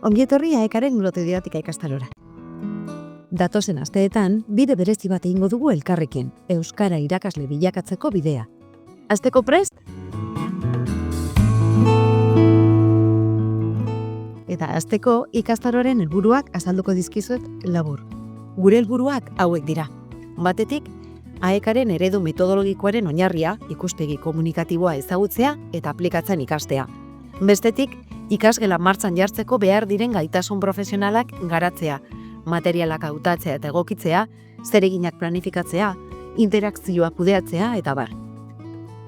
Ongi etorri AEKaren Glotodidatika ikastarora. Datozen asteetan, bide berezi bat egingo dugu elkarrekin, euskara irakasle bilakatzeko bidea. Hasteko prest? Eta hasteko ikastaroaren helburuak azalduko dizkizuet labur. Gure helburuak hauek dira. Batetik, AEKaren eredu metodologikoaren oinarria, ikuspegi komunikatiboa ezagutzea eta aplikatzen ikastea. Bestetik, ikasgela martxan jartzeko behar diren gaitasun profesionalak garatzea, materialak hautatzea eta egokitzea, zereginak planifikatzea, interakzioa kudeatzea eta bar.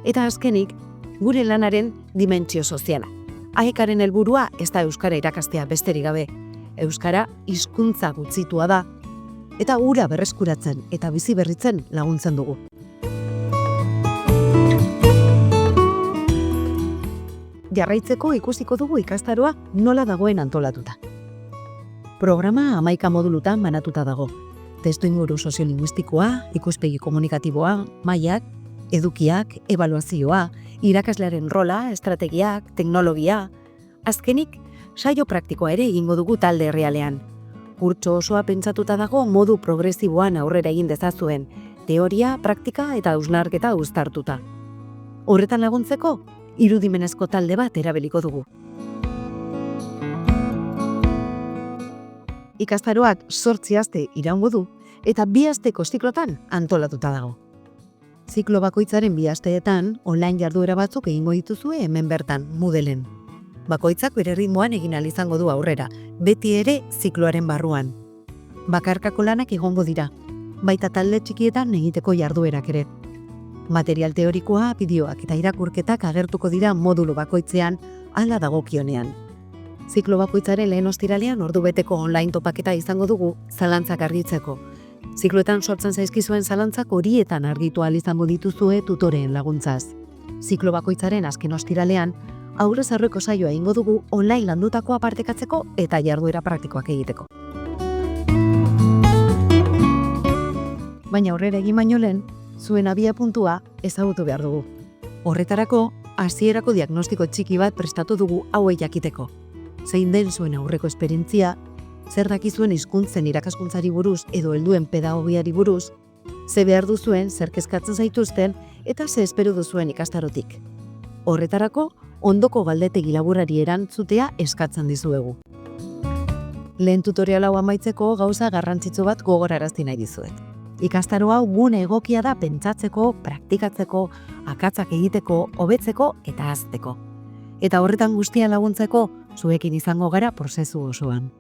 Eta azkenik, gure lanaren dimentsio soziala. AEKaren helburua ez da euskara irakastea besterik gabe. Euskara hizkuntza gutxitua da, eta hura berreskuratzen eta bizi berritzen laguntzen dugu. Jarraitzeko ikusiko dugu ikastaroa nola dagoen antolatuta. Programa 11 modulutan banatuta dago. Testuinguru soziolinguistikoa, ikuspegi komunikatiboa, mailak, edukiak, ebaluazioa, irakaslearen rola, estrategiak, teknologia. Azkenik, saio praktikoa ere egingo dugu talde errealean. Kurtso osoa pentsatuta dago modu progresiboan aurrera egin dezazuen, teoria, praktika eta hausnarketa uztartuta. Horretan laguntzeko, irudimenezko talde bat erabiliko dugu. Ikastaroak 8 aste iraungo du eta 2 asteko ziklotan antolatuta dago. Ziklo bakoitzaren 2 asteetan online jarduera batzuk egingo dituzue hemen bertan Moodleen. Bakoitzak bere ritmoan egin ahal izango du aurrera, beti ere zikloaren barruan. Bakarkako lanak egongo dira, baita talde txikietan egiteko jarduerak ere. Material teorikoa, bideoak eta irakurketak agertuko dira modulo bakoitzean hala dagokionean. Ziklo bakoitzaren lehen ostiralean ordubeteko online topaketa izango dugu zalantzak argitzeko. Zikloetan sortzen zaizkizuen zalantzak horietan argitu ahal izango dituzue tutoreen laguntzaz. Ziklo bakoitzaren azken ostiralean aurrez aurreko saioa egingo dugu online landutakoa partekatzeko eta jarduera praktikoak egiteko. Baina aurrera egin baino lehen, zuen abiapuntua ezagutu behar dugu. Horretarako, hasierako diagnostiko txiki bat prestatu dugu hauei jakiteko. Zein den zuen aurreko esperientzia, zer dakizuen hizkuntzen irakaskuntzari buruz edo helduen pedagogiari buruz, ze behar duzuen, zer kezkatzen zaituzten eta ze espero duzuen ikastarotik. Horretarako, ondoko galdetegi laburari erantzutea eskatzen dizuegu. Lehen tutorial hau amaitzeko gauza garrantzitsu bat gogorarazti nahi dizuet. Ikastaro hau gune egokia da pentsatzeko, praktikatzeko, akatsak egiteko, hobetzeko eta hazteko. Eta horretan guztian laguntzeko, zuekin izango gara prozesu osoan.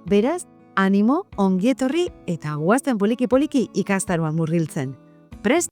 Beraz, animo, ongi etorri eta goazen poliki-poliki ikastaroan murgiltzen. Prest?